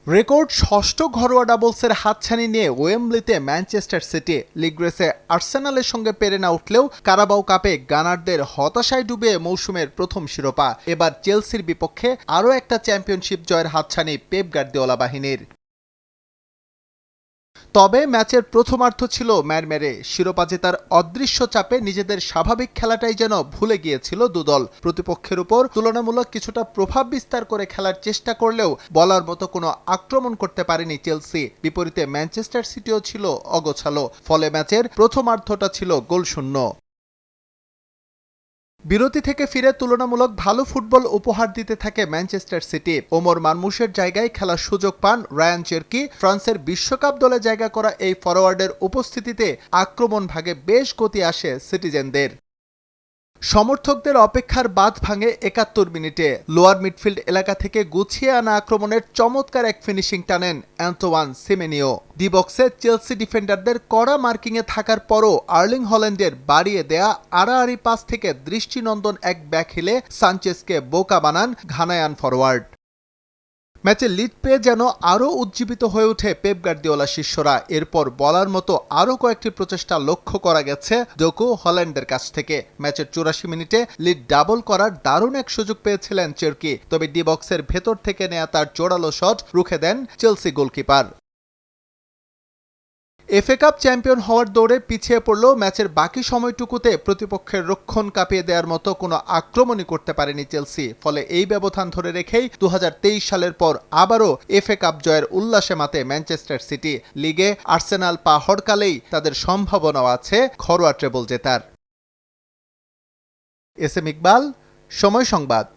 Record ষষ্ঠ ঘরোয়া ডাবলসের হাতছানি নিয়ে ওয়েম্বলিতে ম্যানচেস্টার সিটি লিগ রেসে আর্সেনালের সঙ্গে পেরে না উঠলেও কারাবাও কাপে গানারদের হতাশায় ডুবে মৌসুমের প্রথম শিরোপা। এবার চেলসির বিপক্ষে আরও একটা চ্যাম্পিয়নশিপ জয়ের হাতছানি পেপ গার্দিওলা বাহিনীর। তবে ম্যাচের প্রথমার্ধ ছিল ম্যারমেরে। শিরোপা জেতার অদৃশ্য চাপে নিজেদের স্বাভাবিক খেলাটাই যেন ভুলে গিয়েছিল দুদল। প্রতিপক্ষের উপর তুলনামূলক কিছুটা প্রভাব বিস্তার করে খেলার চেষ্টা করলেও বলার মতো কোনো আক্রমণ করতে পারেনি চেলসি। বিপরীতে ম্যানচেস্টার সিটিও ছিল অগোছালো, ফলে ম্যাচের প্রথমার্ধটা ছিল গোলশূন্য। বিরতি থেকে ফিরে তুলনামূলক ভালো ফুটবল উপহার দিতে থাকে ম্যানচেস্টার সিটি। ওমর মারমুশের জায়গায় খেলার সুযোগ পান রায়ান চেরকি। ফ্রান্সের বিশ্বকাপ দলে জায়গা করা এই ফরোয়ার্ডের উপস্থিতিতে আক্রমণ ভাগে বেশ গতি আসে সিটিজেনদের। সমর্থকদের অপেক্ষার বাঁধ ভাঙে ৭১ মিনিটে। লোয়ার মিডফিল্ড এলাকা থেকে গুছিয়ে আনা আক্রমণের চমৎকার এক ফিনিশিং টানেন অ্যান্তোয়ান সিমেনিও। ডি বক্সে চেলসি ডিফেন্ডারদের কড়া মার্কিংয়ে থাকার পরও আর্লিং হল্যান্ডের বাড়িয়ে দেয়া আড়াআড়ি পাস থেকে দৃষ্টিনন্দন এক ব্যাকহিলে সানচেজকে বোকা বানান ঘানায়ান ফরোয়ার্ড। ম্যাচে লিড পেয়ে যেন আরও উজ্জীবিত হয়ে ওঠে পেপ গার্দিওলা শিষ্যরা। এরপর বলার মতো আরও কয়েকটি প্রচেষ্টা লক্ষ্য করা গেছে ডোকু হল্যান্ডের কাছ থেকে। ম্যাচের ৮৪ মিনিটে লিড ডাবল করার দারুণ এক সুযোগ পেয়েছিলেন চেরকি, তবে ডি বক্সের ভেতর থেকে নেয়া তার জোরালো শট রুখে দেন Chelsea goalkeeper. FA cup champion হওয়ার দৌড়ে পিছিয়ে পড়লেও ম্যাচের বাকি সময়টুকুতে প্রতিপক্ষের রক্ষণ কাঁপিয়ে দেওয়ার মতো কোনো আক্রমণই করতে পারেনি চেলসি। ফলে এই ব্যবধান ধরে রেখেই ২০২৩ সালের পর আবারও এফএ কাপ জয়ের উল্লাসে মাতে ম্যানচেস্টার সিটি। লিগে আর্সেনাল পা হড়কালেই তাদের সম্ভাবনাও আছে ঘরোয়া ট্রেবল জেতার। এস এম ইকবাল, সময় সংবাদ।